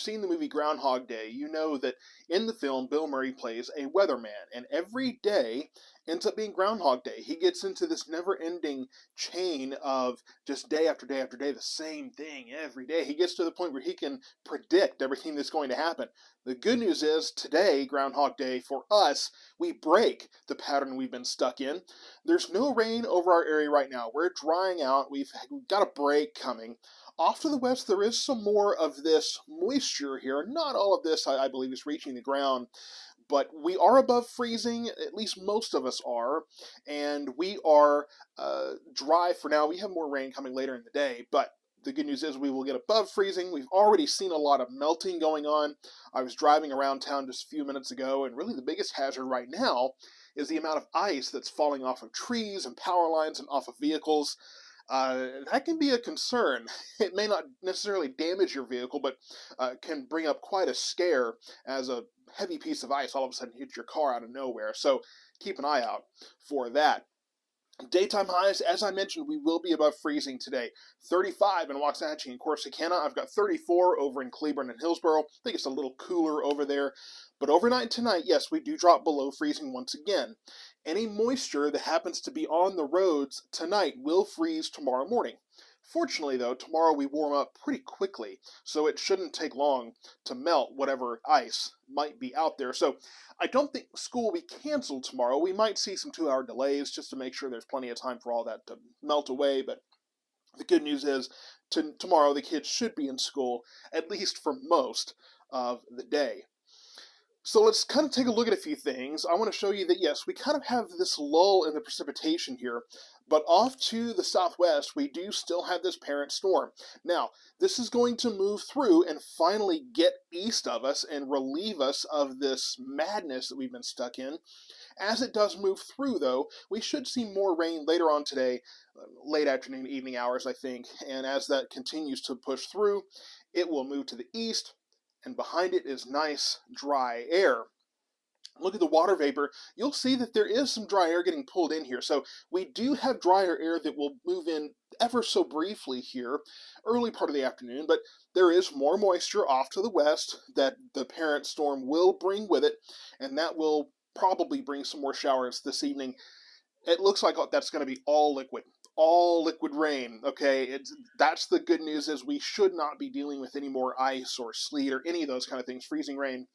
seen the movie Groundhog Day, you know that in the film, Bill Murray plays a weatherman, and every day ends up being Groundhog Day. He gets into this never-ending chain of just day after day after day, the same thing every day. He gets to the point where he can predict everything that's going to happen. The good news is, today, Groundhog Day, for us, we break the pattern we've been stuck in. There's no rain over our area right now. We're drying out. We've got a break coming. Off to the west, there is some more of this moisture here. Not all of this, I believe, is reaching the ground, but we are above freezing, at least most of us are, and we are dry for now. We have more rain coming later in the day, but the good news is we will get above freezing. We've already seen a lot of melting going on. I was driving around town just a few minutes ago, and really the biggest hazard right now is the amount of ice that's falling off of trees and power lines and off of vehicles. That can be a concern. It may not necessarily damage your vehicle, but can bring up quite a scare as a heavy piece of ice all of a sudden hits your car out of nowhere. So keep an eye out for that. Daytime highs, as I mentioned, we will be above freezing today. 35 in Waxahachie and Corsicana. I've got 34 over in Cleburne and Hillsborough. I think it's a little cooler over there. But overnight tonight, yes, we do drop below freezing once again. Any moisture that happens to be on the roads tonight will freeze tomorrow morning. Fortunately, though, tomorrow we warm up pretty quickly, so it shouldn't take long to melt whatever ice might be out there. So I don't think school will be canceled tomorrow. We might see some 2-hour delays just to make sure there's plenty of time for all that to melt away, but the good news is tomorrow the kids should be in school, at least for most of the day. So let's kind of take a look at a few things. I want to show you that, yes, we kind of have this lull in the precipitation here, but off to the southwest, we do still have this parent storm. Now, this is going to move through and finally get east of us and relieve us of this madness that we've been stuck in. As it does move through, though, we should see more rain later on today, late afternoon, evening hours, I think, and as that continues to push through, it will move to the east, and behind it is nice, dry air. Look at the water vapor. You'll see that there is some dry air getting pulled in here. So we do have drier air that will move in ever so briefly here, early part of the afternoon, but there is more moisture off to the west that the parent storm will bring with it, and that will probably bring some more showers this evening. It looks like that's going to be all liquid rain. Okay, that's the good news, is we should not be dealing with any more ice or sleet or any of those kind of things, freezing rain.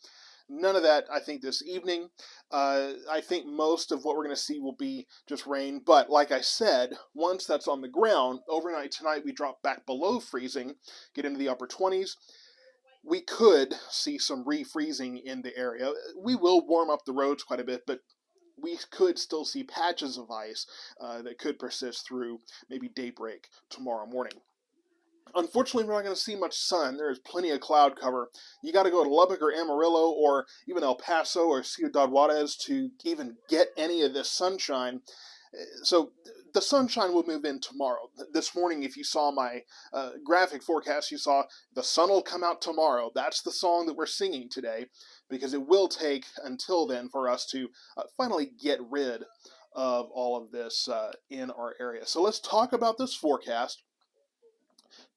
None of that, I think, this evening. I think most of what we're going to see will be just rain, but like I said, once that's on the ground, overnight tonight we drop back below freezing, get into the upper 20s. We could see some refreezing in the area. We will warm up the roads quite a bit, but we could still see patches of ice that could persist through maybe daybreak tomorrow morning. Unfortunately, we're not going to see much sun. There is plenty of cloud cover. You got to go to Lubbock or Amarillo or even El Paso or Ciudad Juarez to even get any of this sunshine. So the sunshine will move in tomorrow. This morning, if you saw my graphic forecast, you saw the sun will come out tomorrow. That's the song that we're singing today, because it will take until then for us to finally get rid of all of this in our area. So let's talk about this forecast.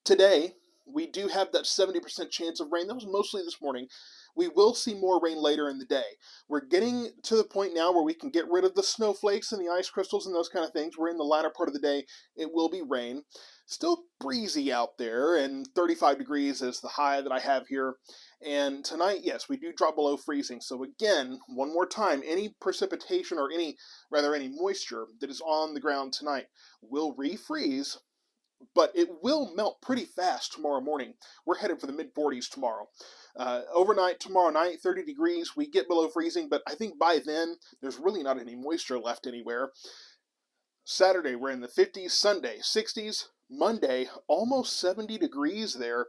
Today, we do have that 70% chance of rain. That was mostly this morning. We will see more rain later in the day. We're getting to the point now where we can get rid of the snowflakes and the ice crystals and those kind of things. We're in the latter part of the day. It will be rain. Still breezy out there, and 35 degrees is the high that I have here. And tonight, yes, we do drop below freezing. So again, one more time, any precipitation or any moisture that is on the ground tonight will refreeze, but it will melt pretty fast tomorrow morning. We're headed for the mid-40s tomorrow. Overnight tomorrow night, 30 degrees, we get below freezing, but I think by then, there's really not any moisture left anywhere. Saturday, we're in the 50s, Sunday, 60s, Monday, almost 70 degrees there,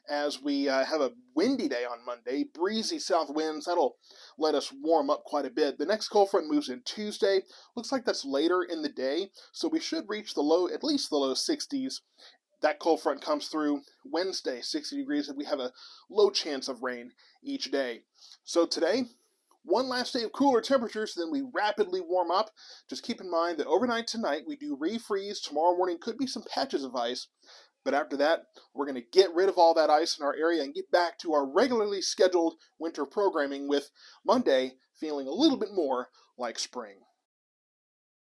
as we have a windy day on Monday, breezy south winds. That'll let us warm up quite a bit. The next cold front moves in Tuesday. Looks like that's later in the day, so we should reach at least the low 60s. That cold front comes through Wednesday, 60 degrees, and we have a low chance of rain each day. So today, one last day of cooler temperatures, then we rapidly warm up. Just keep in mind that overnight tonight, we do refreeze. Tomorrow morning could be some patches of ice. But after that, we're going to get rid of all that ice in our area and get back to our regularly scheduled winter programming with Monday feeling a little bit more like spring.